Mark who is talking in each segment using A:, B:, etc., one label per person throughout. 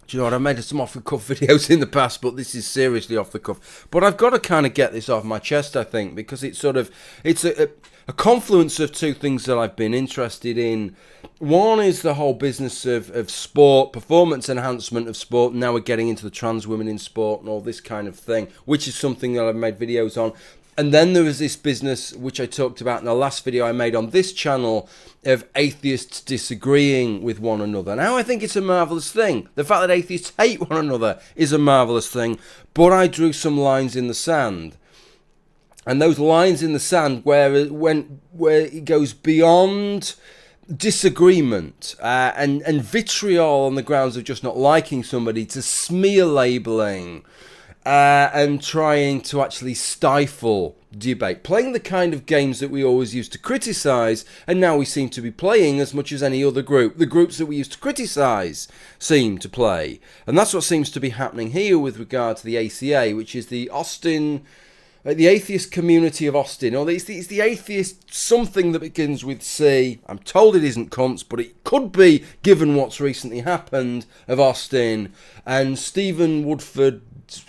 A: Do you know what? I've made some off-the-cuff videos in the past, but this is seriously off the cuff. But I've got to kind of get this off my chest, I think, because it's a confluence of two things that I've been interested in. One is the whole business of sport, performance enhancement of sport. Now we're getting into the trans women in sport and all this kind of thing, which is something that I've made videos on. And then there was this business, which I talked about in the last video I made on this channel, of atheists disagreeing with one another. Now, I think it's a marvellous thing. The fact that atheists hate one another is a marvellous thing. But I drew some lines in the sand. And those lines in the sand where it goes beyond disagreement and vitriol on the grounds of just not liking somebody to smear labelling and trying to actually stifle debate, playing the kind of games that we always used to criticise, and now we seem to be playing as much as any other group. The groups that we used to criticise seem to play, and that's what seems to be happening here with regard to the ACA, which is the atheist community of Austin. Or it's the atheist something that begins with C. I'm told it isn't cunts, but it could be, given what's recently happened, of Austin. And Stephen Woodford,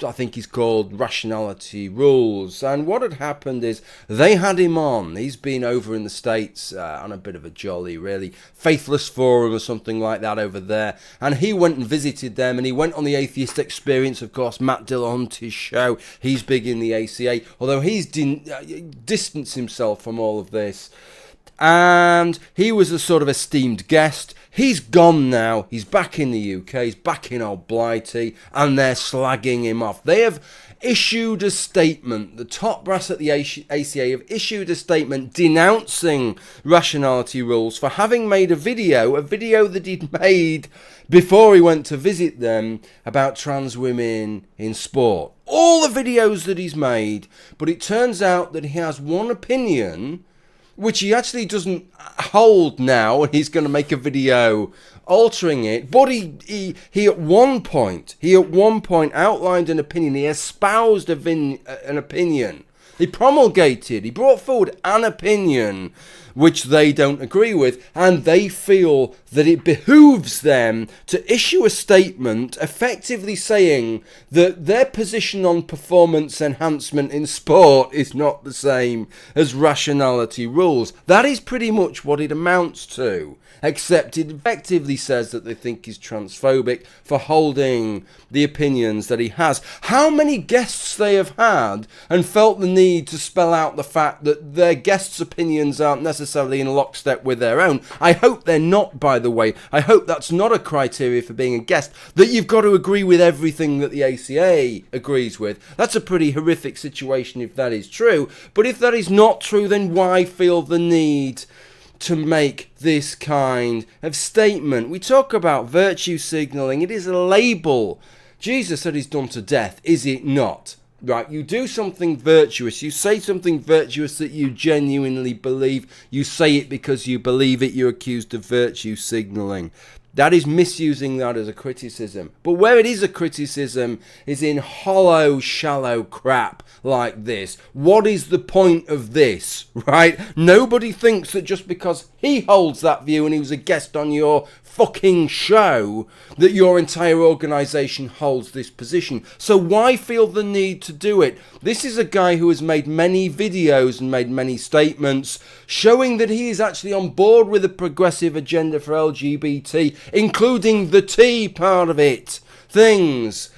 A: I think he's called, Rationality Rules. And what had happened is they had him on. He's been over in the States on a bit of a jolly, really. Faithless Forum or something like that over there. And he went and visited them, and he went on the Atheist Experience, of course, Matt Dillahunty's show. He's big in the ACA, although he's distanced himself from all of this. And he was a sort of esteemed guest. He's gone now. He's back in the UK. He's back in old Blighty, and they're slagging him off. They have issued a statement. The top brass at the ACA have issued a statement denouncing Rationality Rules for having made a video that he'd made before he went to visit them about trans women in sport. All the videos that he's made, but it turns out that he has one opinion which he actually doesn't hold now, and he's going to make a video altering it. But he at one point outlined an opinion. He espoused an opinion. He brought forward an opinion which they don't agree with, and they feel that it behooves them to issue a statement effectively saying that their position on performance enhancement in sport is not the same as Rationality Rules. That is pretty much what it amounts to, except it effectively says that they think he's transphobic for holding the opinions that he has. How many guests they have had and felt the need to spell out the fact that their guests' opinions aren't necessarily in lockstep with their own. I hope they're not, by the way. I hope that's not a criteria for being a guest, that you've got to agree with everything that the ACA agrees with. That's a pretty horrific situation if that is true. But if that is not true, then why feel the need to make this kind of statement? We talk about virtue signalling. It is a label. Jesus said he's done to death, is it not? Right, you do something virtuous, you say something virtuous that you genuinely believe, you say it because you believe it, you're accused of virtue signalling. That is misusing that as a criticism. But where it is a criticism is in hollow, shallow crap like this. What is the point of this, right? Nobody thinks that just because he holds that view and he was a guest on your fucking show that your entire organisation holds this position. So why feel the need to do it? This is a guy who has made many videos and made many statements showing that he is actually on board with a progressive agenda for LGBT, including the T part of it. Things.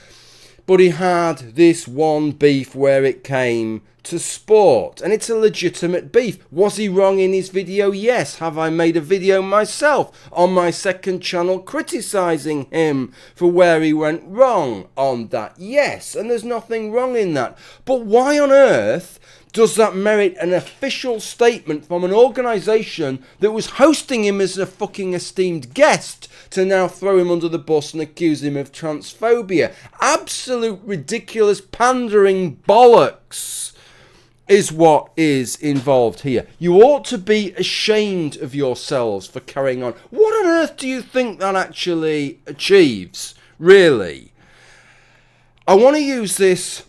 A: But he had this one beef where it came to sport, and it's a legitimate beef. Was he wrong in his video? Yes. Have I made a video myself on my second channel criticising him for where he went wrong on that? Yes, and there's nothing wrong in that. But why on earth does that merit an official statement from an organisation that was hosting him as a fucking esteemed guest to now throw him under the bus and accuse him of transphobia? Absolute ridiculous pandering bollocks is what is involved here. You ought to be ashamed of yourselves for carrying on. What on earth do you think that actually achieves, really? I want to use this,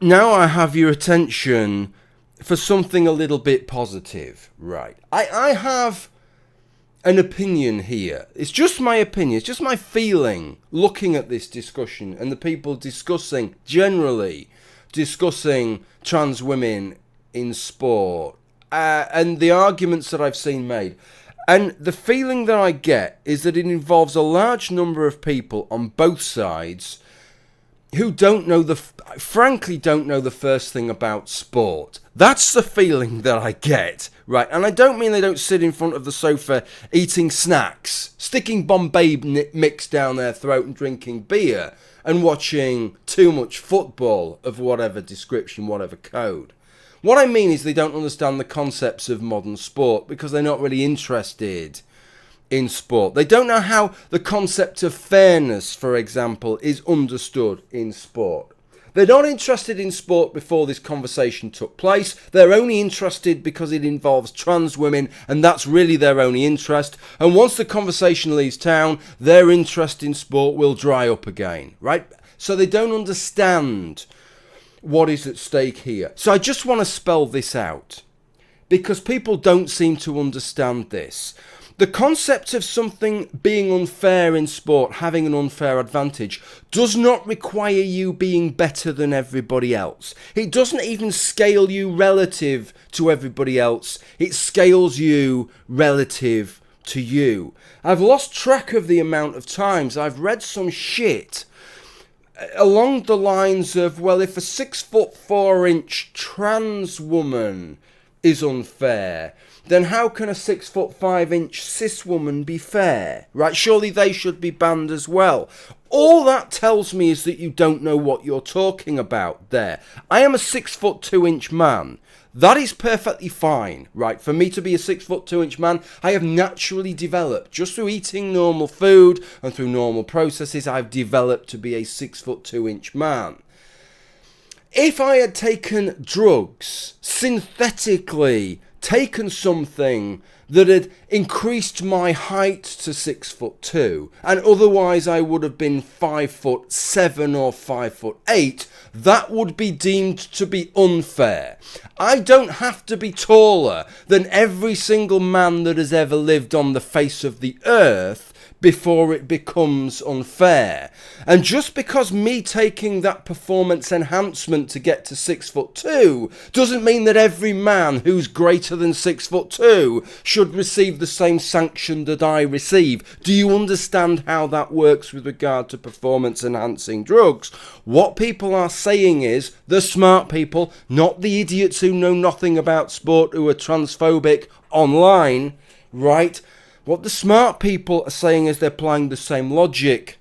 A: now I have your attention, for something a little bit positive, right? I have an opinion here. It's just my opinion. It's just my feeling looking at this discussion and the people generally discussing trans women in sport and the arguments that I've seen made. And the feeling that I get is that it involves a large number of people on both sides who frankly don't know the first thing about sport. That's the feeling that I get, right? And I don't mean they don't sit in front of the sofa eating snacks, sticking Bombay mix down their throat and drinking beer and watching too much football of whatever description, whatever code. What I mean is they don't understand the concepts of modern sport because they're not really interested in sport. They don't know how the concept of fairness, for example, is understood in sport. They're not interested in sport before this conversation took place. They're only interested because it involves trans women, and that's really their only interest. And once the conversation leaves town, their interest in sport will dry up again, right? So they don't understand what is at stake here. So I just want to spell this out because people don't seem to understand this. The concept of something being unfair in sport, having an unfair advantage, does not require you being better than everybody else. It doesn't even scale you relative to everybody else. It scales you relative to you. I've lost track of the amount of times I've read some shit along the lines of, well, if a 6'4" trans woman is unfair, then how can a 6'5" cis woman be fair? Right? Surely they should be banned as well. All that tells me is that you don't know what you're talking about there. I am a 6'2" man. That is perfectly fine, right? For me to be a 6'2" man, I have naturally developed, just through eating normal food and through normal processes, I've developed to be a 6'2" man. If I had taken drugs, synthetically taken something that had increased my height to 6'2", and otherwise I would have been 5'7" or 5'8", that would be deemed to be unfair. I don't have to be taller than every single man that has ever lived on the face of the earth before it becomes unfair. And just because me taking that performance enhancement to get to 6'2" doesn't mean that every man who's greater than 6'2" should receive the same sanction that I receive. Do you understand how that works with regard to performance enhancing drugs? What people are saying is, the smart people, not the idiots who know nothing about sport, who are transphobic online, right? What the smart people are saying is they're applying the same logic.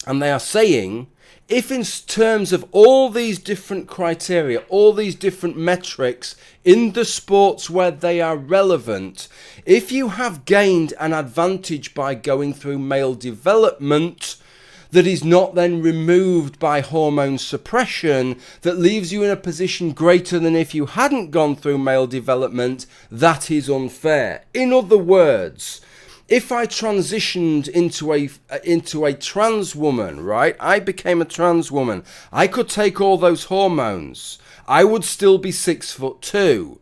A: And they are saying, if in terms of all these different criteria, all these different metrics in the sports where they are relevant, if you have gained an advantage by going through male development that is not then removed by hormone suppression, that leaves you in a position greater than if you hadn't gone through male development, that is unfair. In other words, if I transitioned into a trans woman, right? I became a trans woman. I could take all those hormones. I would still be 6'2".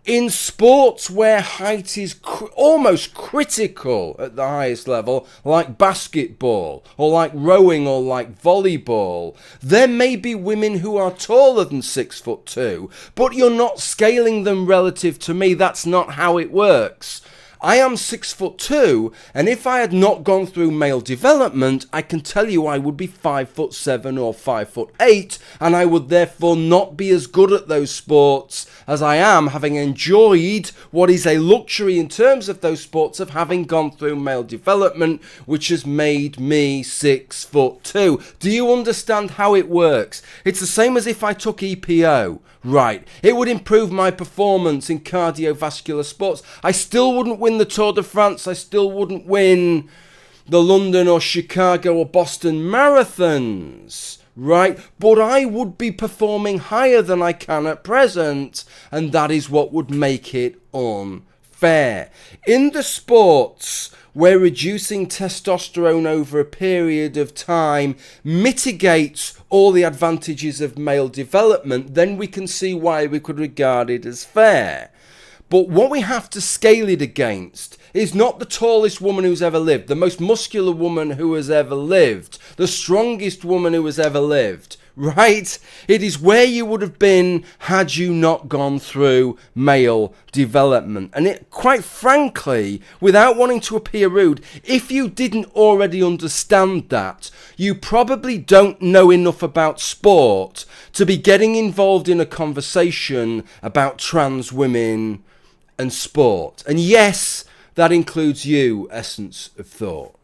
A: In sports where height is almost critical at the highest level, like basketball, or like rowing, or like volleyball, there may be women who are taller than 6'2", but you're not scaling them relative to me. That's not how it works. I am 6'2", and if I had not gone through male development, I can tell you I would be 5'7" or 5'8", and I would therefore not be as good at those sports as I am, having enjoyed what is a luxury in terms of those sports of having gone through male development, which has made me 6'2". Do you understand how it works? It's the same as if I took EPO. Right, it would improve my performance in cardiovascular sports. I still wouldn't win the Tour de France. I still wouldn't win the London or Chicago or Boston marathons, right? But I would be performing higher than I can at present, and that is what would make it unfair. In the sports where reducing testosterone over a period of time mitigates all the advantages of male development, then we can see why we could regard it as fair. But what we have to scale it against is not the tallest woman who's ever lived, the most muscular woman who has ever lived, the strongest woman who has ever lived, right? It is where you would have been had you not gone through male development. And it, quite frankly, without wanting to appear rude, if you didn't already understand that, you probably don't know enough about sport to be getting involved in a conversation about trans women and sport. And yes, that includes you, Essence of Thought.